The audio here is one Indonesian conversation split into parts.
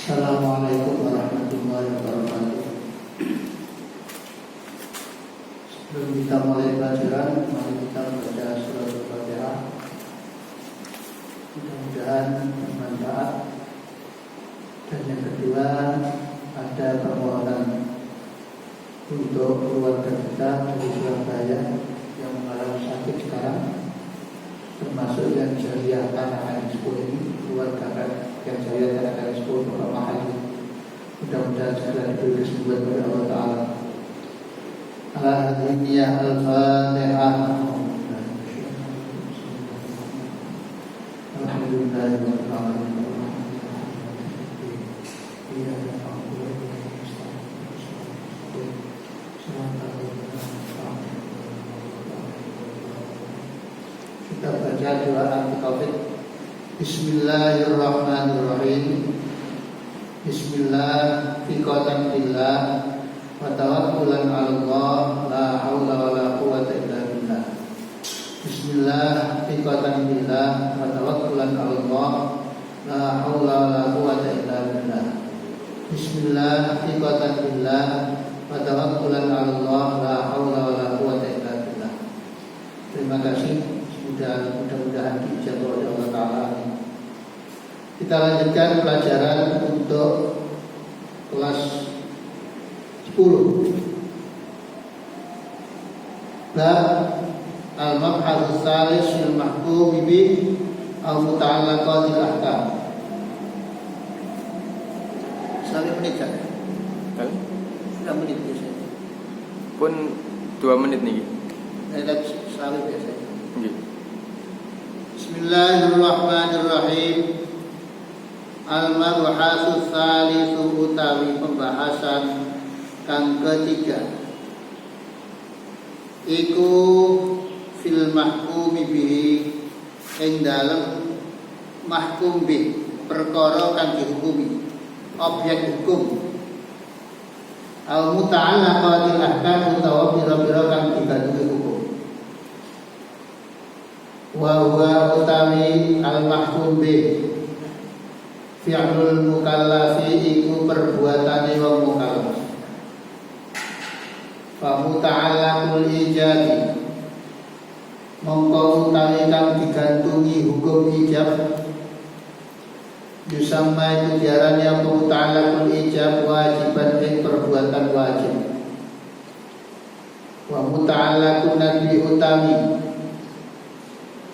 Assalamualaikum warahmatullahi wabarakatuh. Sebelum kita mulai pelajaran, mari kita baca surat Al-Fatihah. Mudah-mudahan bermanfaat. Dan yang kedua, ada permohonan untuk keluarga kita dari Surabaya yang mengalami sakit sekarang, termasuk yang jariah tanah Expo ini, keluarga yang jariah tanah Expo Bapak Mahali. Mudah-mudahan segera diberi kesembuhan oleh Allah Ta'ala. Al-Hadiyah Al-Fatihah. Alhamdulillahirrahmanirrahim. Kita baca doa anti-Covid. Bismillahirrahmanirrahim. Bismillah fiqatan billah wa tawakkulan 'ala Allah, la haula wa la quwwata illa billah. Bismillah fiqatan billah wa tawakkulan 'ala Allah, la haula wa la quwwata illa billah. Bismillah fiqatan billah wa tawakkulan 'ala Allah, la haula wa la quwwata illa billah. Terima kasih. Mudah-mudahan diijabah oleh Allah Ta'ala. Kita lanjutkan pelajaran untuk kelas 10. Bab al-mabhasus salis fil mahkum bi au muta'allaqatil ahkam. Sekali menit kan? Sudah menit biasanya. Pun 2 menit nih. Sekali biasanya. Nggih. Bismillahirrahmanirrahim. Al-mabhasus salisu utawi pembahasan kang ketiga iku fil mahkumi bihi ing dalem mahkum bih perkara kang dihukumi objek hukum al muta'allaqatil ahkam utawa pira-pira kang digantungi hukum wa huwa utawi al mahkum bih fi'lul mukallafi iku perbuatane wong mukallaf. Fa muta'allaqul ijabi mongko utawi kang digantungi hukum ijab yusamma itu diarani apa muta'allaqul ijab wajiban ing perbuatan wajib. Wa muta'allaqun nabi utawi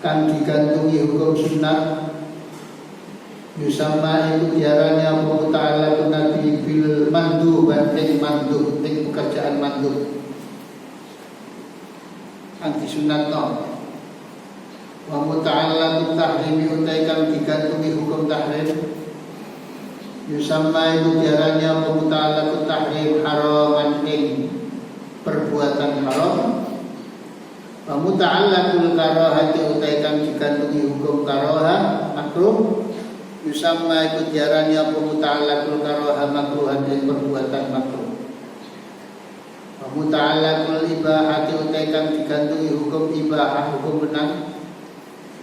kang digantungi hukum sunnah yusamma itu diarani apa ta'ala nabi bil mandub ing mandub ing pekerjaan mandub kang disunatno. Wa muta'allaqut tahrimi utai kang digantungi hukum tahrim yusamma itu diarani apa muta'allaqut tahrim haraman ing perbuatan haram. Wa muta'allaqul karahati utai kang digantungi hukum karahah makruh yusamma itu diarani apa muta'allaqul karaha makruhan ing perbuatan makruh. Wa muta'allaqul ibahati utai kang digantungi hukum ibahah hukum benang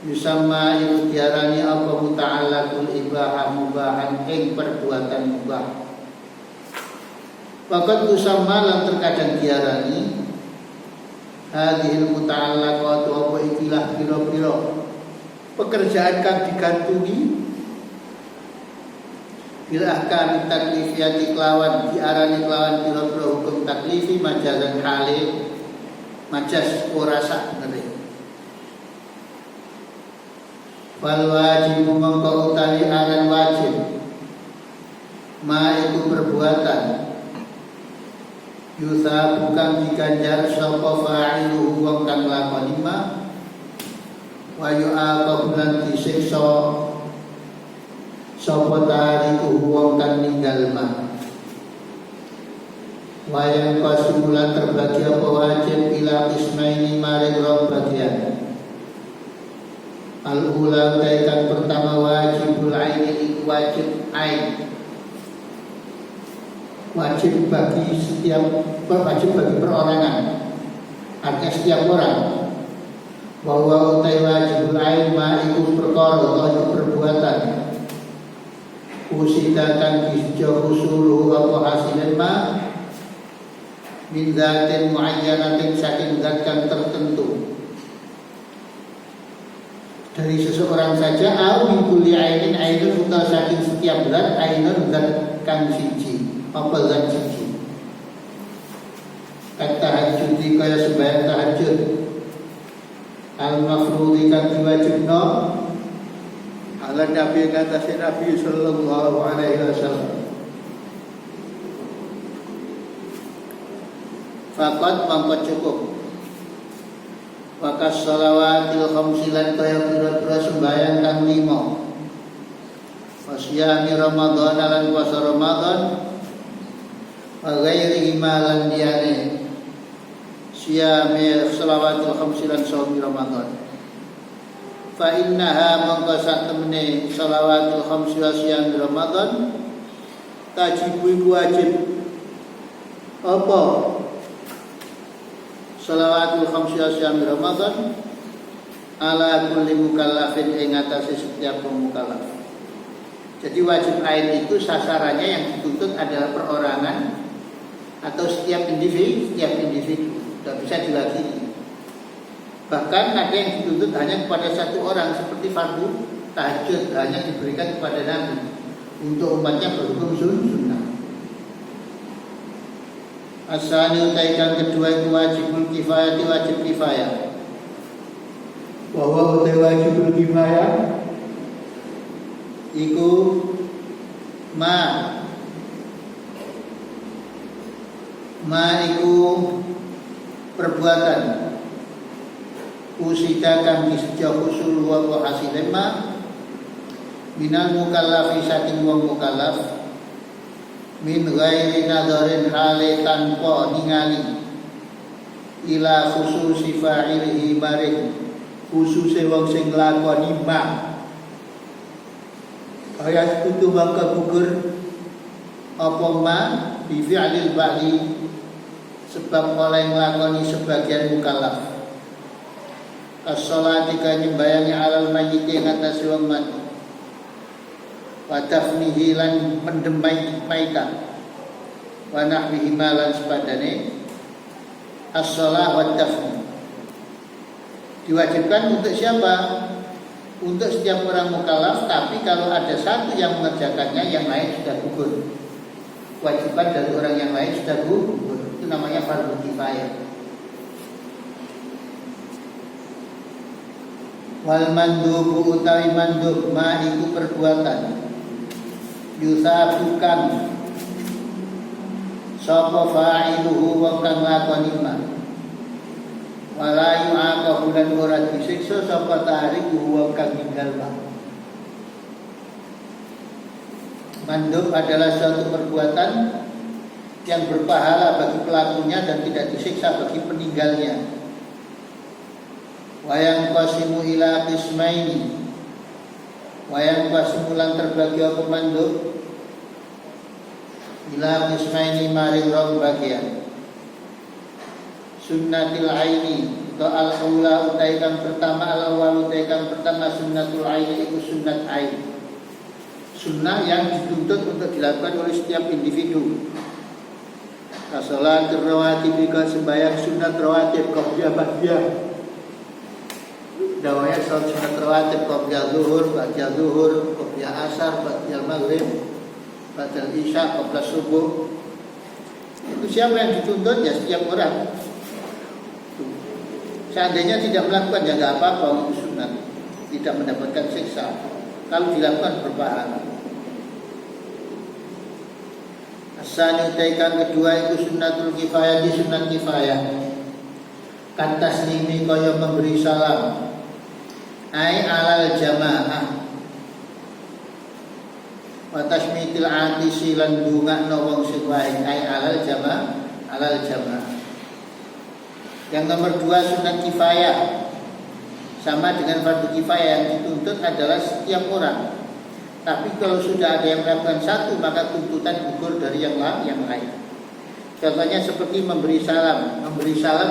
yusamma itu diarani apa muta'allaqul ibahah mubahan ing perbuatan mubah. Waqad tusamma lan terkadang diarani hadhil muta'allaqatu apa ikilah pira-pira pekerjaan kang digantungi bil ahkam taklifiyati kelawan diarani kelawan pira-pira hukum taklifi majazan hale majas ora sak nere. Wal wajib mongko utawi aran wajib ma itu perbuatan yusa bukan diganjar sapa fa'iluhu wong kang lakoni ma wa yu'aqab lan disiksa sapa tariku wong kang ninggal ma. Wayang kasulan terbagi apa wajib ila ismaini maring rong bagian. Al-ula kaitan pertama wajibul aini iku wajib ain. Wajib bagi perorangan. Artinya setiap orang. Bahwa utai wajibul ain ma iku perkara atau perbuatan usida kang disjo usuluhu apa hasilin ma min zatin muayyanatin saking zat kang tertentu dari seseorang saja au min kulli ainin ainun utawa saking setiap zat ainun zat kang siji apa zat siji kata tahajudi kaya sembahyang tahajud al-mafrudi kang diwajibno ala Nabi kata Nabi sallallahu alaihi wasallam faqad mangko cukup wakas shalawatil khamsilan kaya pira-pira sembahyang kang 5 wasyami Ramadan lan puasa Ramadan wa ghairihi malan liyane siyami shalawatil khamsilan shaumi Ramadan fa innaha mangka sak temene shalawatil khamsi wa siyami Ramadan tajibu wajib apa shalawatul khamsi wa siyami Ramadan ala kulli mukallafin ing atase setiap mukallaf. Jadi wajib ain itu sasarannya yang dituntut adalah perorangan atau setiap individu, tidak bisa diwakili. Bahkan ada yang dituntut hanya kepada satu orang seperti fardu tahajud hanya diberikan kepada Nabi untuk umatnya berhukum sunnah. Asani utaikan kedua itu wajibul kifayah wajib kifayah. Bahwa utai wajibul kifayah iku ma iku perbuatan usida kang disejak usul wa hasilin ma minal mukallafi saking wong mukallaf min ghairi nadarin hale tanpa ningali ila khususi fa'ilihi maring khususe wong sing nglakoni ma ayat kudu mangka gugur apa ma bi fi'lil ba'li sebab oleh nglakoni sebagian mukallaf as-sholati ka nyembayangi alal mayyit ing atas wong mati wa tafnihi lan mendemai mayit wa nahwihi malan sepadane as-shalah wa tafni diwajibkan untuk siapa? Untuk setiap orang mukallaf, tapi kalau ada satu yang mengerjakannya yang lain sudah gugur. Kewajiban dari orang yang lain sudah gugur. Itu namanya fardhu kifayah. Wal mandubu utawi mandub ma iku perbuatan yusabukan sapa fa'iluhu wa kang lakoni ma wala yu'aqabu lan ora disiksa sapa tariku wa kang ninggal ma. Mandub adalah suatu perbuatan yang berpahala bagi pelakunya dan tidak disiksa bagi peninggalnya. Wayang qasimu ila qismaini wayang qasimu lan terbagi apa mandub ila qismaini maring rong bagian sunnatil aini atau al-ula utai kang pertama al-awwal utai kang pertama sunnatul aini itu sunnat ain sunnah yang dituntut untuk dilakukan oleh setiap individu. Salat rawatib ka sembahyang sunat rawatib qobliyah ba'diyah dawanya salat sunat rawatib qobliyah zuhur ba'da zuhur qobliyah asar ba'da maghrib ba'da isya qobliyah subuh. Itu siapa yang dituntut? Ya setiap orang. Seandainya tidak melakukan ya nggak apa-apa, itu sunat, tidak mendapatkan siksa. Kalau dilakukan berpahala. Asani utaikan kedua itu sunnatul kifayah di sunat kifayah. Kataslimi kaya memberi salam. Ai alal jamaah. Wa tasmitil atisi lan dungakno wong sing wae ai alal jamaah. Yang nomor dua sunat kifayah sama dengan fardu kifayah yang dituntut adalah setiap orang. Tapi kalau sudah ada yang melakukan satu maka tuntutan gugur dari yang lain. Contohnya seperti memberi salam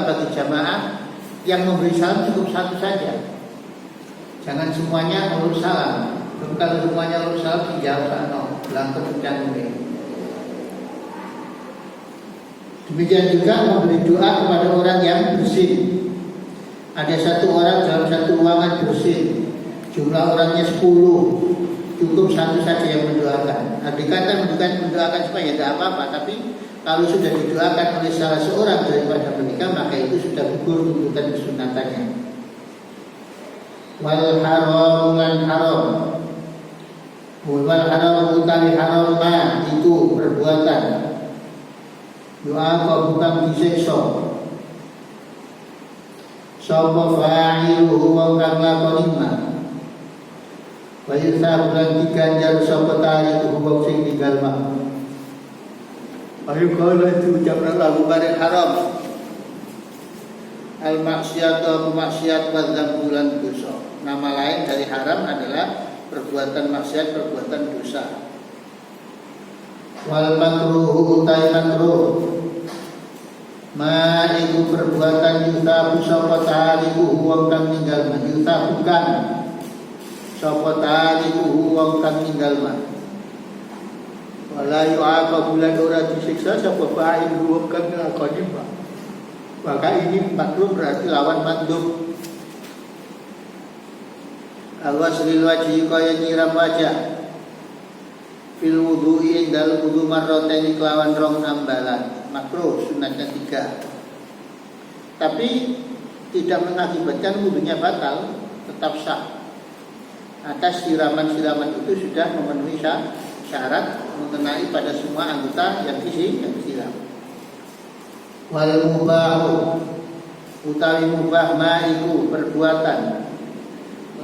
bagi jamaah yang memberi salam cukup satu saja. Jangan semuanya urus salam. Kalau semuanya urus salam dijawab no. belangkon pedang. Demikian juga memberi doa kepada orang yang bersin. Ada satu orang dalam satu ruangan bersin, jumlah orangnya 10, cukup satu saja yang mendoakan. Andai kata bukan mendoakan supaya tidak apa-apa, tapi kalau sudah didoakan oleh salah seorang daripada mereka, maka itu sudah gugur tuntutan kesunatannya. Wal haram lan haram. Wal haram utawi haram ma itu perbuatan. Doa kau bukan disiksa. Sapa fa'iluhu wa kang lakoni ma. Wa yusab lan diganjar sapa tariku wong sing tinggal ma. Ayo kalau itu ucapkan lagu bareng haram. Al-maksiat atau maksiat pada bulan dosa. Nama lain dari haram adalah perbuatan maksiat, perbuatan dosa. Wal makruh utai makruh. Ma iku perbuatan yusabu sapa tariku wong kang ninggal ma. Yusabukan sapa tariku wong kang ninggal ma. Wala yu'aqabu lan ora disiksa sapa fa'il wong kang nglakoni ma. Maka ini makruh berarti lawan mandub. Al-waslil wajhi kaya nyiram wajah. Fil wudu'i indal wudu marrotaini kelawan rong ambalan. Makruh sunatnya 3. Tapi tidak mengakibatkan wudunya batal, tetap sah. Atas siraman-siraman itu sudah memenuhi syarat mengenai pada semua anggota yang disiram. Wal mubahu utawi mubah ma'iku perbuatan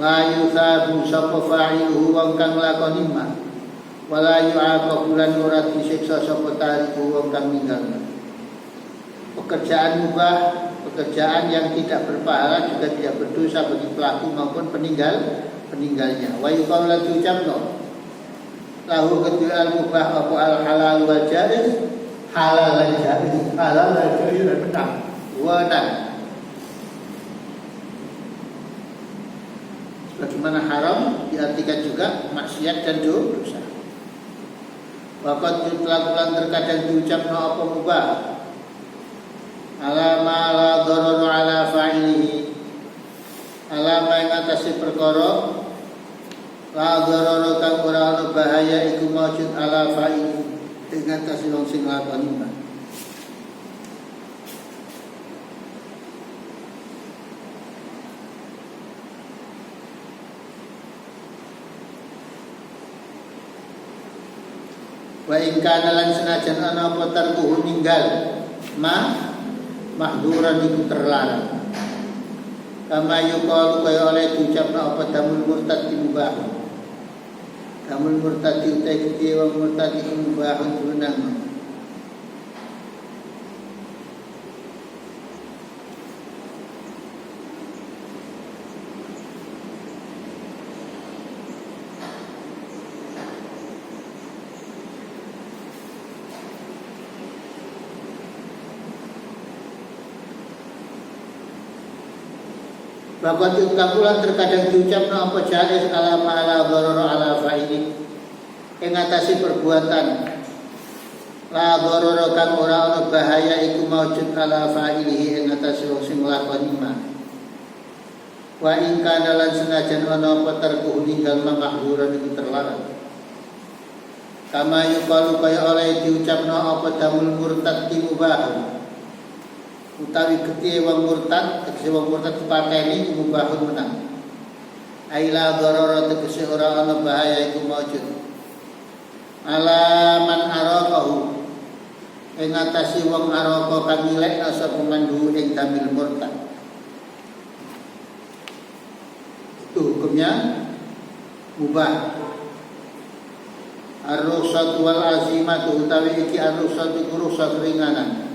la yusabu sapa fa'iluhu wong kang lakoni ma wala yu'aqabu lan ora disiksa sapa tariku wong kang ninggal. Pekerjaan mubah, pekerjaan yang tidak berpahala juga tidak berdosa bagi pelaku maupun peninggalnya. Wa yuqalu la tu'jamno lahu kedua al-mubah apa al-halal wal jaiz. Halal dan jaiz, halal dan jaiz dan benar. Wadah. Sebagaimana haram diartikan juga maksiat dan dosa. Waqad telah terkadang diucapkan apa mubah. Alama la dararu ala fa'ilihi. Alama yang atasi perkara la dararu kang ora ana bahaya iku maujud ala fa'ilihi. Dengan kasih wong sing lakoni mbah. Wa in kana lan senajan ana apa tarkuhu ninggal mahduran iku terlarang. Kama yuqalu kaya oleh diucapna apa damul murtad dimubah. Damul murtad utai gede wong murtad iku mubahun dunang. Bahkan ulang terkadang diucapna apa jaiz ala ma'ala dharara ala fa'ili ing ngatasi perbuatan la dharara kang ora ana bahaya iku maujud ala fa'ilihi ing ngatasi wong sing nglakoni ma. Wa in kana lan senajan ana apa terkuh ninggal mahduran iku terlarang. Kama yuqalu kaya oleh diucapna apa damul murtad timubah. Utawi gede wong murtad, tegese wong murtad dipateni mubahun menang. Aila dharara tegese ora ana bahaya iku maujud. Alaman araqahu ing ngatasi wong araqa kang nilekna sapa mandu ing damil murtad. Itu hukumnya mubah. Ar-rukhsat wal azimatu utawi iki ar-rukhsat iku rukhsat ringanan.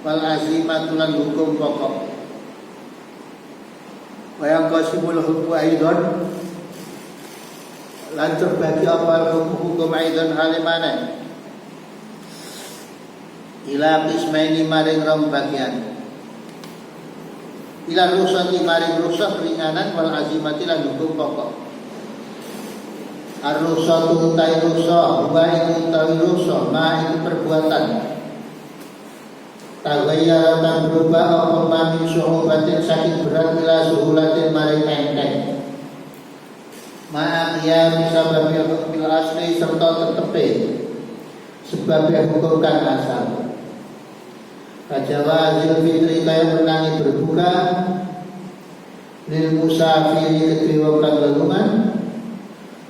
Wal azimatu lan hukum pokok. Wa yang qasimul hukmu aidon lan terbagi apa hukum aidon halimane. Ila qismaini maring rong bagian. Ila rusati maring rusak ringanan wal azimati lan hukum pokok. Ar-rusatu utai rusa, wa itu utawi rusa, ma itu perbuatan. Tagayyara kang berubah apa min suhubatin saking berat ila suhulatin maring enteng. Ma'aqiyam sababnya hukum asli serta tetepe sebabnya hukum kang asal. Kajawa azil fitri kaya menangi berbuka lil musafiri kedua wong kang lelungan.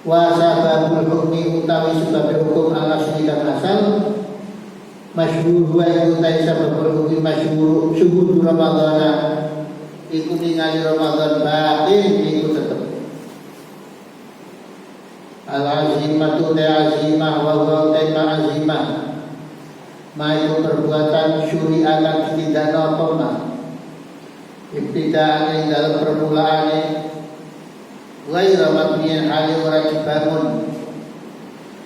Wa sababul hukmi utawi sebab hukum al-asli kang asal masyhur wa iku ta sababul hukmi masyhur syuhud Ramadan iku ningali Ramadan batin iku tetep al-azimatu ta'azimah wa huwa ta'azimah ma iku perbuatan syuri'ah kang tidak napa ibtidaan ing dalam permulaane ghaira mabniyan hali ora dibangun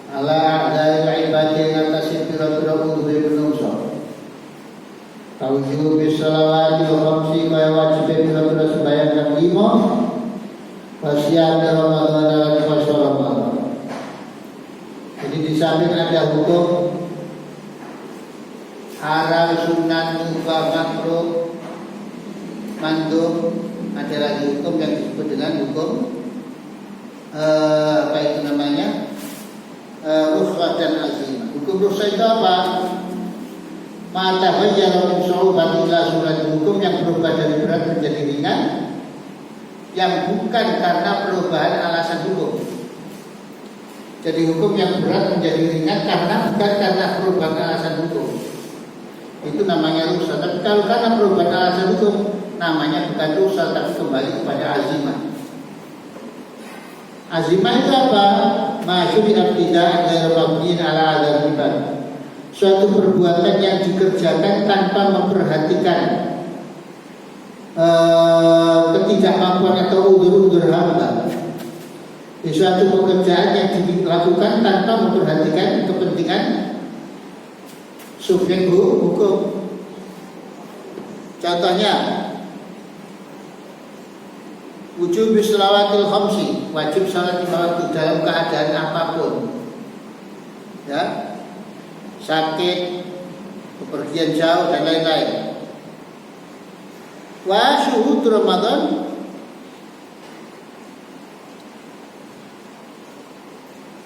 ala a'dai ibadi yang atas pira-pira udhuri menungso tawjihu bisalawati wa khamsi kaya wajib pira-pira sembahyang kang 5 wasiat Ramadan lan puasa Ramadan. Jadi di samping ada hukum haram, sunat, mubah, makruh, mandub, ada lagi hukum yang disebut dengan hukum apa itu namanya rukhsah dan azimah. Hukum rukhsah itu apa? Mata bayyana min su'ubati ila surat, hukum yang berubah dari berat menjadi ringan yang bukan karena perubahan alasan hukum. Jadi hukum yang berat menjadi ringan karena bukan karena perubahan alasan hukum. Itu namanya rukhsah. Tapi kalau karena perubahan alasan hukum namanya bukan rukhsah tapi kembali kepada azimah. Azimah itu apa? Masyuri abdidah ghairu mabniin ala adzal ibad. Suatu perbuatan yang dikerjakan tanpa memperhatikan ketidakmampuan atau udzur-udzur hamba. Suatu pekerjaan yang dilakukan tanpa memperhatikan kepentingan subjek hukum. Contohnya wujub shalawatil khamsi, wajib salat 5 waktu dalam keadaan apapun. Ya. Sakit, bepergian jauh dan lain-lain. Wa syuhud Ramadan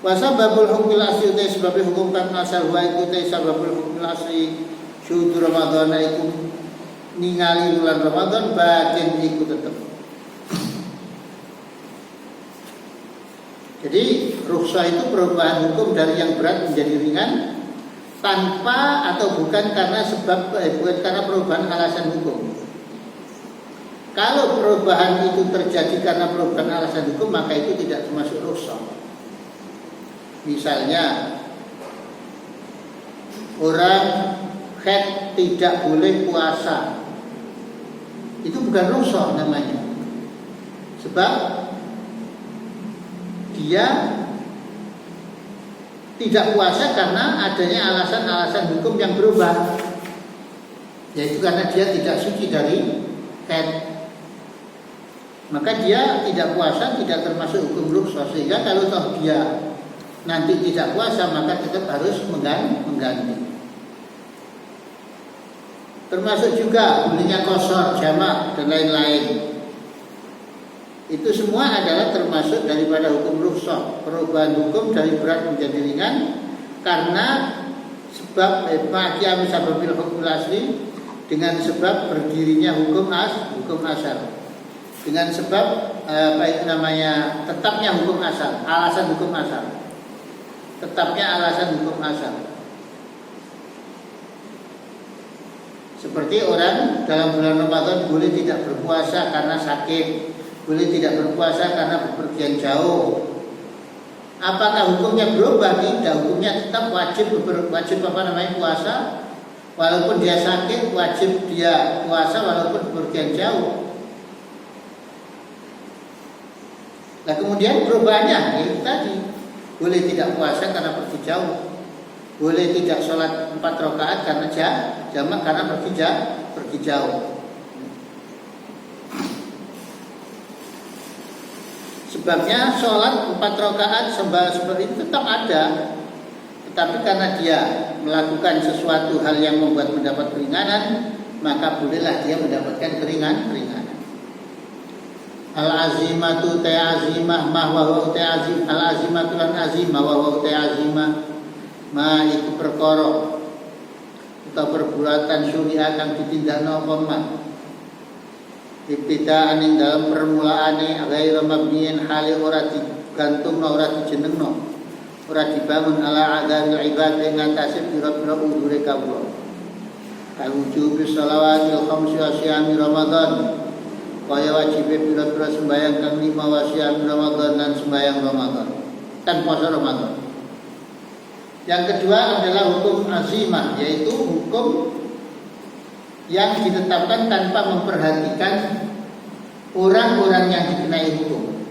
wa sababul hukmil asli utai sebab hukum kang asal wa iku utai sababul hukmil asli syuhud Ramadan iku ningali bulan Ramadan batin iku tetep. Jadi rukhsah itu perubahan hukum dari yang berat menjadi ringan tanpa atau bukan karena bukan karena perubahan alasan hukum. Kalau perubahan itu terjadi karena perubahan alasan hukum, maka itu tidak termasuk rukhsah. Misalnya orang haid tidak boleh puasa, itu bukan rukhsah namanya, sebab dia tidak puasa karena adanya alasan-alasan hukum yang berubah, yaitu karena dia tidak suci dari haid. Maka dia tidak puasa tidak termasuk hukum rukhsah. Sehingga kalau toh dia nanti tidak puasa maka tetap harus mengganti. Termasuk juga belinya qashar, jamak dan lain-lain. Itu semua adalah termasuk daripada hukum rukhsah, perubahan hukum dari berat menjadi ringan karena sebab ma'qiyam sababil hukmil asli, dengan sebab berdirinya hukum asal, dengan sebab tetapnya hukum asal, alasan hukum asal, tetapnya alasan hukum asal. Seperti orang dalam bulan Ramadan boleh tidak berpuasa karena sakit, boleh tidak berpuasa karena bepergian jauh. Apakah hukumnya berubah? Tidak, hukumnya tetap wajib puasa walaupun dia sakit, wajib dia puasa walaupun bepergian jauh. Nah kemudian perubahannya itu tadi, boleh tidak puasa karena pergi jauh, boleh tidak sholat 4 rakaat karena jamak karena pergi jauh. Sebabnya sholat 4 rakaat sembah seperti itu tetap ada, tetapi karena dia melakukan sesuatu hal yang membuat mendapat keringanan, maka bolehlah dia mendapatkan keringanan. Al-azimatu ta'azimah ma wa ta'azim al-azimatu lan azimah wa ta'azimah ma iku perkara atau perbuatan syuriat kang ditindakno apa man ibtidaan ing dalam permulaane ghaira mabniin hale ora digantungno ora dijenengno ora dibangun ala adil ibad ing atase pira-pira udure kawula kawujud shalawatil khamsi wa siyami ramadan kaya wajib pira-pira sembahyang kang 5 wa siyami ramadan dan sembahyang ramadan dan puasa ramadan. Yang kedua adalah hukum azimah, yaitu hukum yang ditetapkan tanpa memperhatikan orang-orang yang dikenai hukum.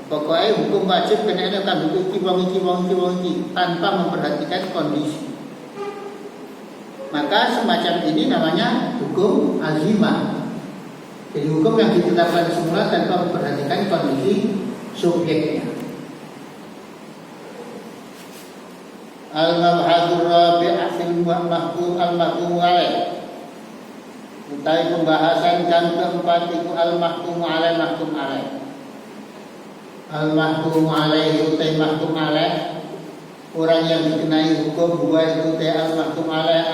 Pokoknya hukum wajib kena akan hukum iki tanpa memperhatikan kondisi. Maka semacam ini namanya hukum azimah. Jadi hukum yang ditetapkan semula tanpa memperhatikan kondisi subjeknya. Al-mabhadur rabi' fil mahkum al-mahkum alaih. Utai pembahasan yang keempat itu al-mahkum alaih mahkum alaih. Al-mahkum alaih utai mahkum alaih. Orang yang dikenai hukum buah itu utai al-mahkum alaih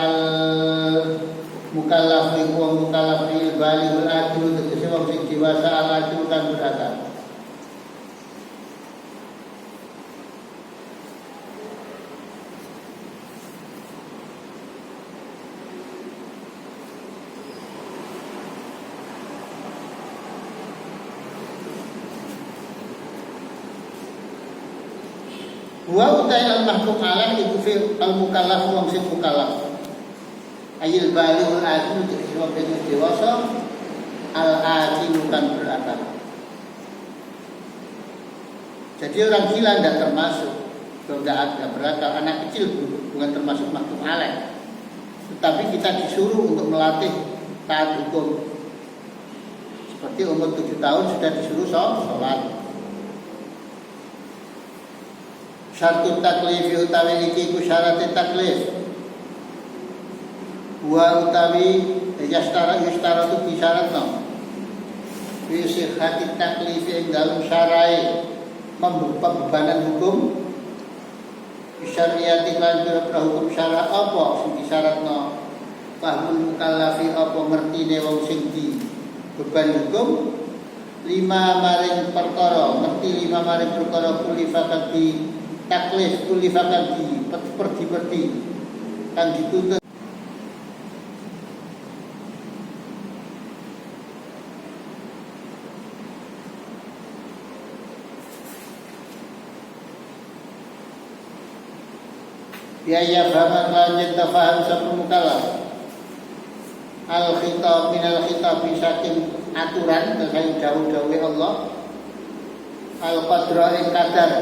al-mukallaf iku mukallaf il-balighul aqil tegese wong sing dewasa al-aqil kan berakal. Wa utai al-mahkum alaih iku fil al-mukallaf wong sing mukallaf. Ayil balighul aqil tegese wong sing dewasa al-aqil kan berakal. Jadi orang gila tidak termasuk, kalau tidak berakal, anak kecil bukan termasuk mahkum alaih. Tetapi kita disuruh untuk melatih taat hukum. Seperti umur 7 tahun sudah disuruh sholat. Syaratut taklif utawi iki ku syarat taklif. Wa utawi yastara tu bisyaratno. Fi sihhati taklif ing dalem syarai pembebanan hukum. Syariat lan hukum syara apa sing disyaratno. Fahmul mukallafi apa ngertine wong sing di beban hukum. 5 maring perkara, ngerti 5 maring perkara kulifakat di taklif kulifakan di perdi kan dituntut biaya fahaman lanjut tafaham sapa mukallaf al khitab min al khitab saking aturan terkait dawuh-dawuh Allah al qadra ing kadar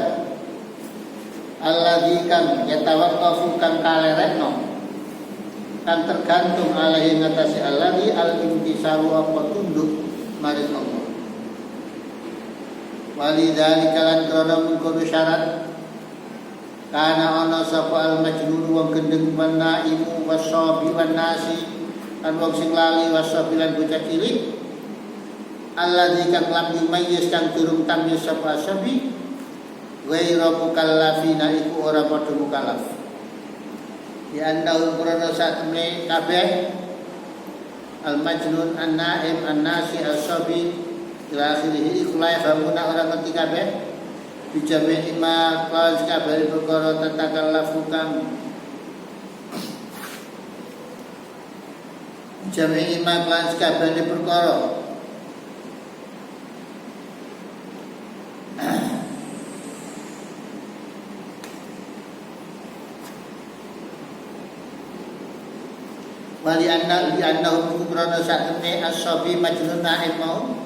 alladzi kan yatawaqqafu kan kalerekno kan tergantung alaihi ngatasi alladzi al-intisaru apa tunduk maring Allah. Walidzalika lan krana mengkono syarat kana ana sapa al-majnun wong gendeng wan naimu wasabi wan nasi lan wong sing lali wasabi lan bocah cilik alladzi kan lam yumayyiz kang durung tamyiz sapa sabi ghairu mukallafina iku ora padha mukallaf. Ya andau krana satune kabeh al-majnun an-naim an-nasi as-sabi ila akhirih iku lae famuna ora ngerti kabeh bijame ima kawas kabeh perkara tatakallaf kang bijame ima kawas kabeh perkara wali anna bi annahu kubrana sakene as-sabi majnun naim mau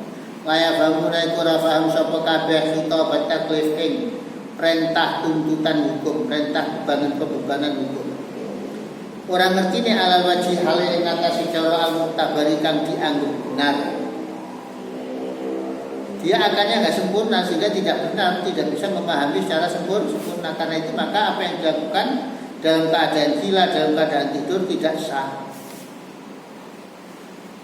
kaya bangunane ora paham sapa kabeh kita taklif ing perintah tuntutan hukum, perintah bebanan hukum. Ora ngertine alal wajhi hale ing atase cara al-mu'tabari kang dianggep benar. dia akalnya nggak sempurna sehingga tidak benar, tidak bisa memahami secara sempurna. Karena itu maka apa yang dilakukan dalam keadaan gila, dalam keadaan tidur tidak sah.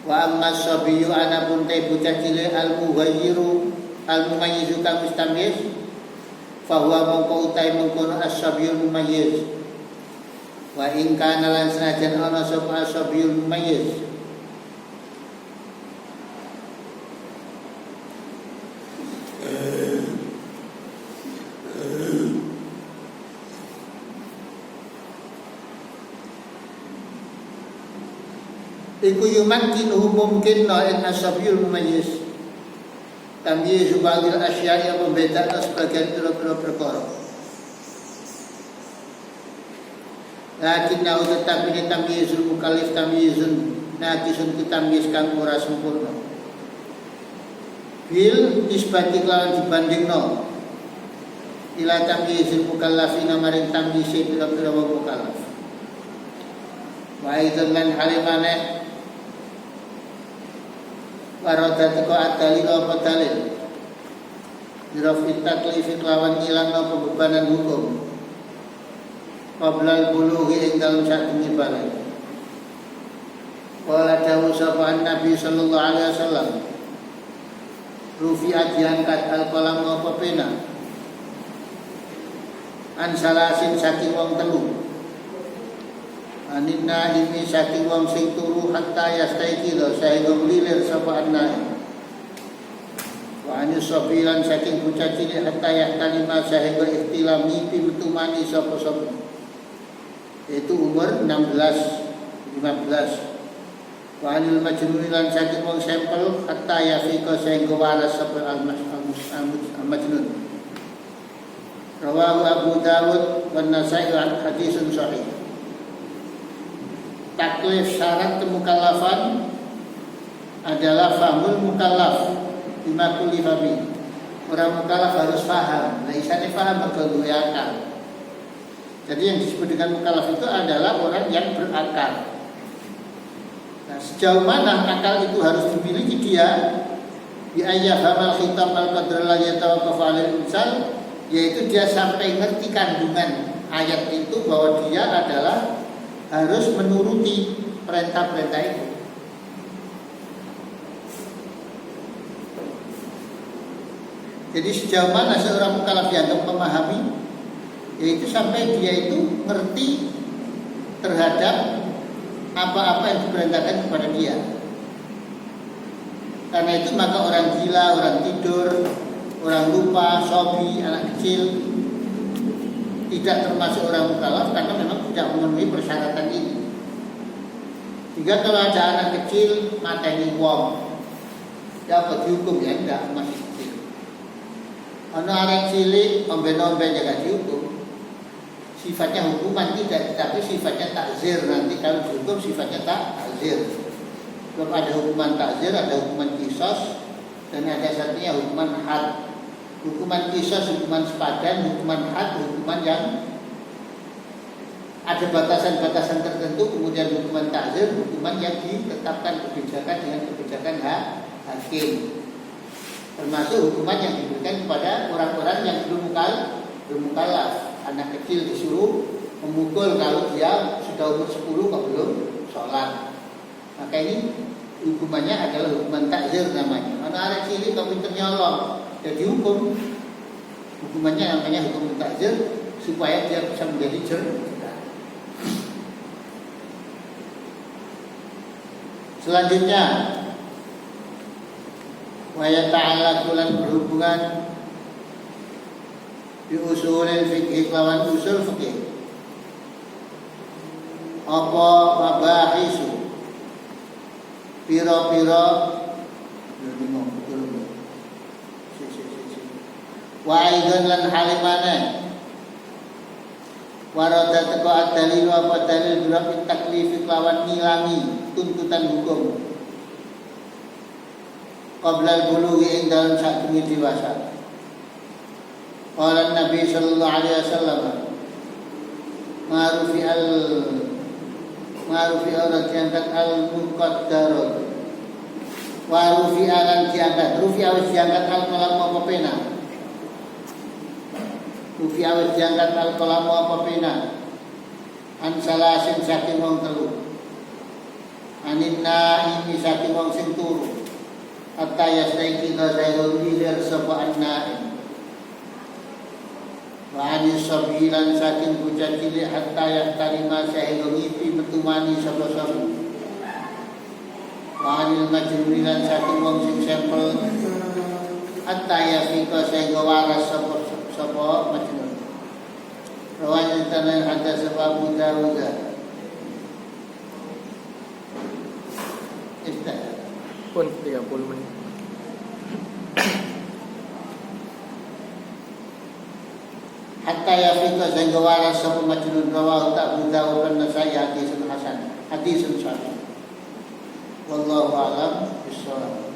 Wa amma sabiyu anapun te bocah cilik al-mughayyiru al-mumayyizu kang mustamyiz fa huwa mongko utai mengkono as-sabiyul mumayyiz. Wa in kana lan senajan ana sapa as-sabiyul mumayyiz iku yumakkinuhu mungkin ing as-sabiyul mumayyiz tamyiz ba'dil asya yang membedakan sebagian pira-pira perkara. Lakinnahu tetap ini tamyizul mukallaf tamyizun naqisun tamyiz kang ora sempurna. Bil isbati lawan dibandingno ila tamyizul mukallafina maring tamyiz pira-pira wong mukallaf. Wa idzan lan halimane warodat ko adalil apa dalil dirafit taklifit lawan ilang apa bebanan hukum qablal bulughi ing dalem sadurunge balik. Qala dawu sapa Nabi sallallahu alaihi wasallam rufi'at diangkat al-qalam apa pena an salasin saking wong telu aninna ini saking wong sing turu hatta yastaikila sehingga melilir sapa anna wa anyu sabilan saking bocah cilik hatta yahtalima sehingga ikhtilam mimpi metumani sapa-sapa itu umur 16 15 wa anil majnun lan saking wong sampel hatta yafika sehingga waras sapa al-majnun. Rawahu Abu Dawud wa Nasa'i hadisun sahih. Taklif syarat kemukallafan adalah fahmul mukallaf bima kullifa bi. Orang mukallaf harus paham. Nah, isane paham mergo akal. Jadi yang disebut dengan mukallaf itu adalah orang yang berakal. Nah, sejauh mana akal itu harus dimiliki dia? Bi ayyahamal khitab al-qadr la yatawaqqaf 'alal insal, yaitu dia sampai ngerti kandungan ayat itu bahwa dia adalah harus menuruti perintah-perintah itu. Jadi sejauh mana seorang mukallaf dianggap memahami, yaitu sampai dia itu ngerti terhadap apa-apa yang diperintahkan kepada dia. Karena itu maka orang gila, orang tidur, orang lupa, sobi, anak kecil tidak termasuk orang mukallaf karena memang tidak memenuhi persyaratan ini. Jika kalau ada anak kecil mateni wong, dapat dihukum ya enggak, masih kecil. Ana anak cilik ombe-ombe jaga dihukum. Sifatnya hukuman tidak, tapi sifatnya takzir. Nanti kalau dihukum sifatnya takzir. Kalau ada hukuman takzir, ada hukuman qisas, dan ada satunya hukuman had. Hukuman qisas, hukuman sepadan, hukuman had, hukuman yang ada batasan-batasan tertentu, kemudian hukuman takzir, hukuman yang ditetapkan kebijakan dengan kebijakan hakim. Termasuk hukuman yang diberikan kepada orang-orang yang belum mukallaf. Anak kecil disuruh memukul kalau dia sudah umur 10 kok belum sholat. Maka ini hukumannya adalah hukuman takzir namanya. Anak cilik kok pinter nyolong, jadi hukum. Hukumannya namanya hukum takzir supaya dia bisa menjadi cerdas. Selanjutnya wa ta'ala kulan berhubungan bi usulil fikih lawan usul fikih. Apa mabahisu pira-pira wa aidan lan halimane warada teko dalil apa dalil berapa taklif lawan ngilangi tuntutan hukum qabla bulughi ing dalam sadurunge dewasa. Qala Nabi sallallahu alaihi wasallam ma'rufi al-radiyat al-muqaddarat Wa rufi'a lan diangkat. Rufi'a wis diangkat al-qalam apa pena. Rufi'a wis diangkat al-qalam apa pena. An salasin saking wong telu. Anin naimi saking wong sing turu. Hatta yastaiki ghazairun ilir sapa an-naim. Wa anis sabilan saking bocah cilik hatta yahtarima sehingga ngipi metumani sapa sabu. Wa anil majnunilan saking wong sing sampel hatta yafika sehingga waras sapa majnun. Rawan tanah hatta sapa Abu Dawud. Pun 30 menit. Hatta yafika sehingga waras sapa majnun. Rawahu Abu Dawud dan Nasai hadisun hasan. Hadisun sahih. Wallahu a'lam bishawab.